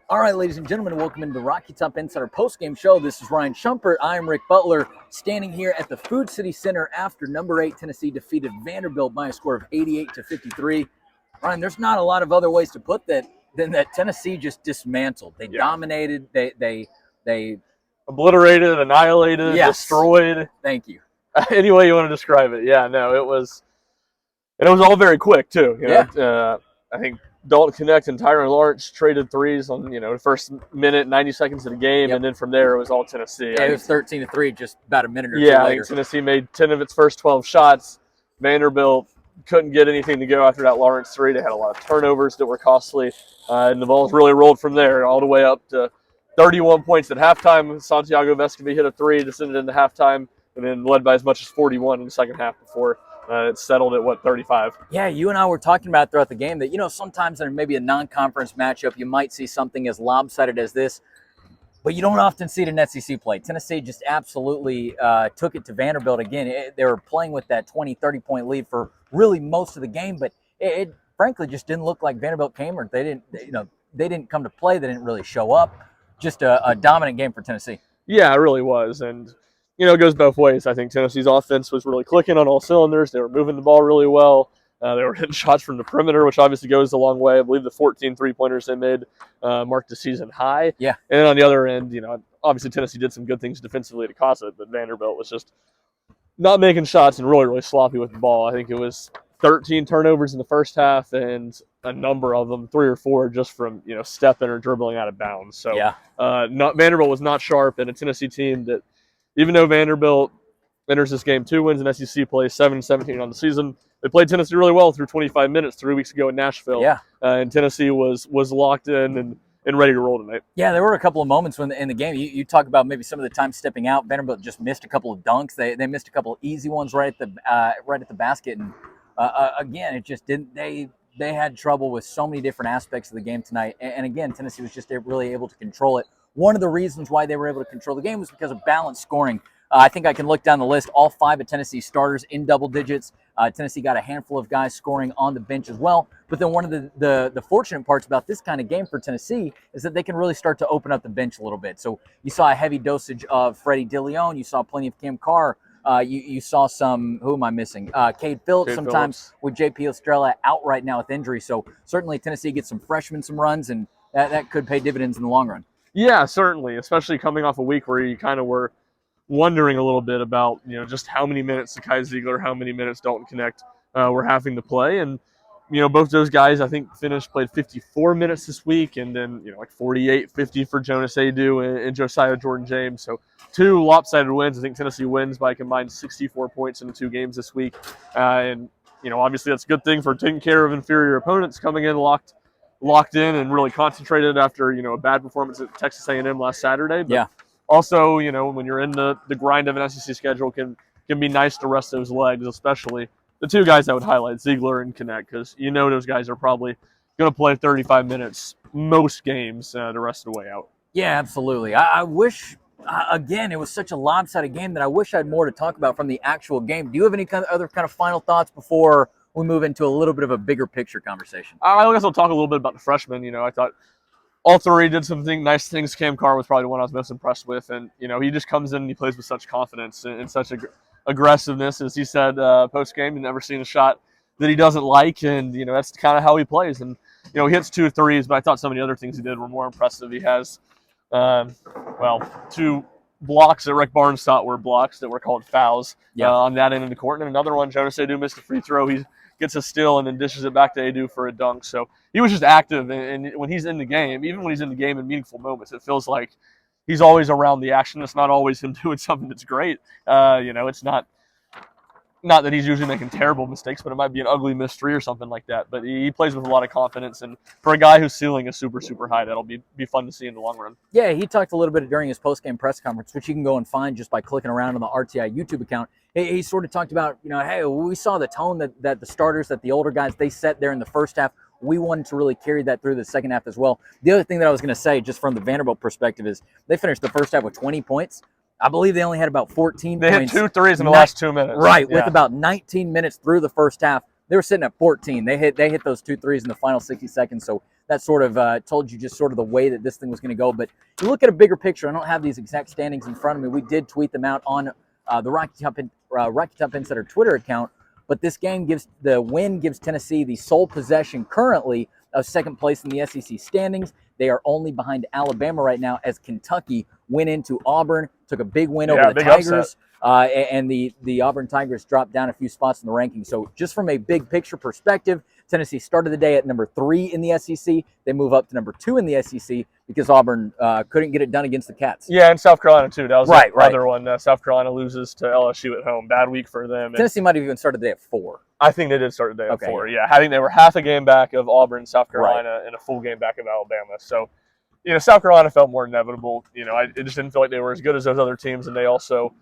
All right, ladies and gentlemen, welcome into the Rocky Top Insider postgame show. This is Ryan Shumpert. I'm Rick Butler, standing here at the Food City Center after number 8 Tennessee defeated Vanderbilt by a score of 88-53. Ryan, there's not a lot of other ways to put that than that Tennessee just dismantled. They dominated. They obliterated, annihilated, destroyed. Thank you. Any way you want to describe it. Yeah, no, it was all very quick too. You know, I think Dalton Connect and Tyron Lawrence traded threes on the first minute, 90 seconds of the game, and then from there it was all Tennessee. Yeah, it was 13-3, just about a minute or two later. I think Tennessee made 10 of its first 12 shots. Vanderbilt couldn't get anything to go after that Lawrence three. They had a lot of turnovers that were costly, and the balls really rolled from there all the way up to 31 points at halftime. Santiago Vescovi hit a three, descended into halftime, and then led by as much as 41 in the second half before it settled at 35. Yeah, you and I were talking about throughout the game that, sometimes in maybe a non-conference matchup, you might see something as lopsided as this, but you don't often see it in SEC play. Tennessee just absolutely took it to Vanderbilt again. They were playing with that 20, 30-point lead for really most of the game, but it frankly just didn't look like Vanderbilt came, or they didn't come to play. They didn't really show up. Just a dominant game for Tennessee. Yeah, it really was, and it goes both ways. I think Tennessee's offense was really clicking on all cylinders. They were moving the ball really well. They were hitting shots from the perimeter, which obviously goes a long way. I believe the 14 three-pointers they made marked the season high. Yeah. And then on the other end, obviously Tennessee did some good things defensively to cause it, but Vanderbilt was just not making shots and really, really sloppy with the ball. I think it was 13 turnovers in the first half, and a number of them, 3 or 4, just from stepping or dribbling out of bounds. So Vanderbilt was not sharp, and a Tennessee team that, even though Vanderbilt enters this game 2 wins in SEC play, 7-17 on the season, they played Tennessee really well through 25 minutes 3 weeks ago in Nashville. Yeah. And Tennessee was locked in and ready to roll tonight. Yeah, there were a couple of moments when in the game you talk about maybe some of the time stepping out. Vanderbilt just missed a couple of dunks. They missed a couple of easy ones right at the basket, and again, it just didn't. They had trouble with so many different aspects of the game tonight, and again, Tennessee was just really able to control it. One of the reasons why they were able to control the game was because of balanced scoring. I think I can look down the list. All 5 of Tennessee's starters in double digits. Tennessee got a handful of guys scoring on the bench as well. But then one of the fortunate parts about this kind of game for Tennessee is that they can really start to open up the bench a little bit. So you saw a heavy dosage of Freddie DeLeon. You saw plenty of Cam Carr. You saw some, who am I missing? Cade Phillips sometimes with JP Estrella out right now with injury. So certainly Tennessee gets some freshmen some runs, and that could pay dividends in the long run. Yeah, certainly, especially coming off a week where you kind of were wondering a little bit about, just how many minutes Kai Ziegler, how many minutes Dalton Connect were having to play. And, both those guys, I think, played 54 minutes this week, and then, 48, 50 for Jonas Adu and Josiah Jordan-James. So 2 lopsided wins. I think Tennessee wins by a combined 64 points in the 2 games this week. And, obviously that's a good thing for taking care of inferior opponents, coming in locked in and really concentrated after, a bad performance at Texas A&M last Saturday. But also, when you're in the grind of an SEC schedule, can be nice to rest those legs, especially the 2 guys I would highlight, Ziegler and Connect, because those guys are probably going to play 35 minutes most games the rest of the way out. Yeah, absolutely. I wish, again, it was such a lopsided game that I wish I had more to talk about from the actual game. Do you have any other kind of final thoughts before we move into a little bit of a bigger picture conversation? I guess I'll talk a little bit about the freshmen. I thought all 3 did some nice things. Cam Carr was probably the one I was most impressed with, and he just comes in and he plays with such confidence and such aggressiveness. As he said post game, he's never seen a shot that he doesn't like, and that's kind of how he plays. And he hits 2 threes, but I thought some of the other things he did were more impressive. He has 2 blocks that Rick Barnes thought were blocks that were called fouls on that end of the court, and another one, Jonas Adu missed a free throw. He gets a steal and then dishes it back to Adu for a dunk. So he was just active, and when he's in the game, even when he's in the game in meaningful moments, it feels like he's always around the action. It's not always him doing something that's great. It's not that he's usually making terrible mistakes, but it might be an ugly missed three or something like that. But he plays with a lot of confidence, and for a guy whose ceiling is super, super high, that'll be fun to see in the long run. Yeah, he talked a little bit during his post-game press conference, which you can go and find just by clicking around on the RTI YouTube account. He sort of talked about, hey, we saw the tone that the starters, that the older guys, they set there in the first half. We wanted to really carry that through the second half as well. The other thing that I was going to say, just from the Vanderbilt perspective, is they finished the first half with 20 points. I believe they only had about 14 points. They hit 2 threes in the last 2 minutes. Right, with about 19 minutes through the first half. They were sitting at 14. They hit those 2 threes in the final 60 seconds. So that sort of told you just sort of the way that this thing was going to go. But you look at a bigger picture. I don't have these exact standings in front of me. We did tweet them out on the Rocky Top Insider Twitter account. But this game gives Tennessee the sole possession currently of second place in the SEC standings. They are only behind Alabama right now as Kentucky went into Auburn, took a big win over the Tigers. And the Auburn Tigers dropped down a few spots in the rankings. So just from a big picture perspective, Tennessee started the day at number 3 in the SEC. They move up to number 2 in the SEC because Auburn couldn't get it done against the Cats. Yeah, and South Carolina too. That was right. the other one. South Carolina loses to LSU at home. Bad week for them. Tennessee might have even started the day at 4. I think they did start the day at 4. Yeah, I think they were half a game back of Auburn, South Carolina, and a full game back of Alabama. So, South Carolina felt more inevitable. It just didn't feel like they were as good as those other teams, and they also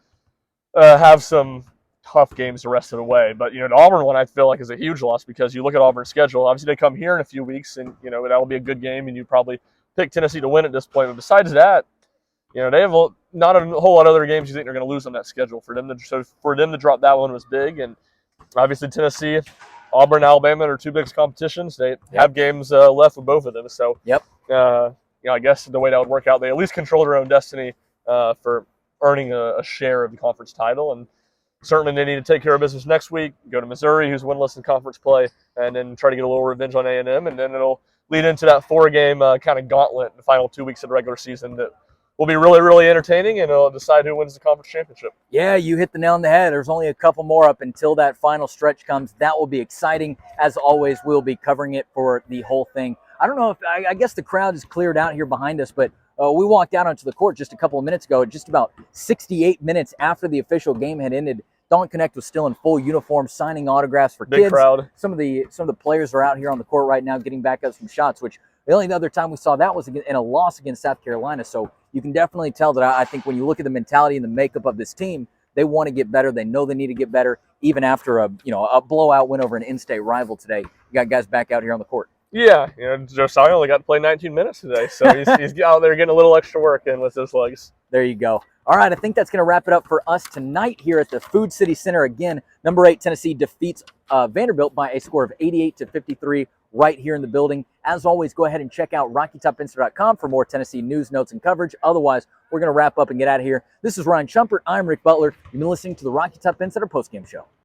have some tough games the rest of the way. But, the Auburn one I feel like is a huge loss because you look at Auburn's schedule. Obviously, they come here in a few weeks, and, that'll be a good game, and you probably pick Tennessee to win at this point. But besides that, they have not a whole lot of other games you think they're going to lose on that schedule. For them to drop that one was big, and obviously Tennessee, Auburn, Alabama are 2 biggest competitions. They have games left with both of them. So, I guess the way that would work out, they at least control their own destiny for earning a share of the conference title. And certainly they need to take care of business next week, go to Missouri, who's winless in conference play, and then try to get a little revenge on A&M. And then it'll lead into that 4-game kind of gauntlet in the final 2 weeks of the regular season that will be really, really entertaining, and it'll decide who wins the conference championship. Yeah, you hit the nail on the head. There's only a couple more up until that final stretch comes. That will be exciting. As always, we'll be covering it for the whole thing. I don't know if I guess the crowd is cleared out here behind us, but we walked out onto the court just a couple of minutes ago, just about 68 minutes after the official game had ended. Dawn Connect was still in full uniform, signing autographs for kids. Big crowd. Some of the players are out here on the court right now getting back up some shots, which the only other time we saw that was in a loss against South Carolina. So you can definitely tell that I think when you look at the mentality and the makeup of this team, they want to get better. They know they need to get better, even after a blowout win over an in-state rival today. You got guys back out here on the court. Yeah, Josiah only got to play 19 minutes today, so he's out there getting a little extra work in with his legs. There you go. All right, I think that's going to wrap it up for us tonight here at the Food City Center. Again, number 8 Tennessee defeats Vanderbilt by a score of 88-53 right here in the building. As always, go ahead and check out RockyTopInsider.com for more Tennessee news, notes, and coverage. Otherwise, we're going to wrap up and get out of here. This is Ryan Shumpert. I'm Rick Butler. You've been listening to the Rocky Top Insider postgame show.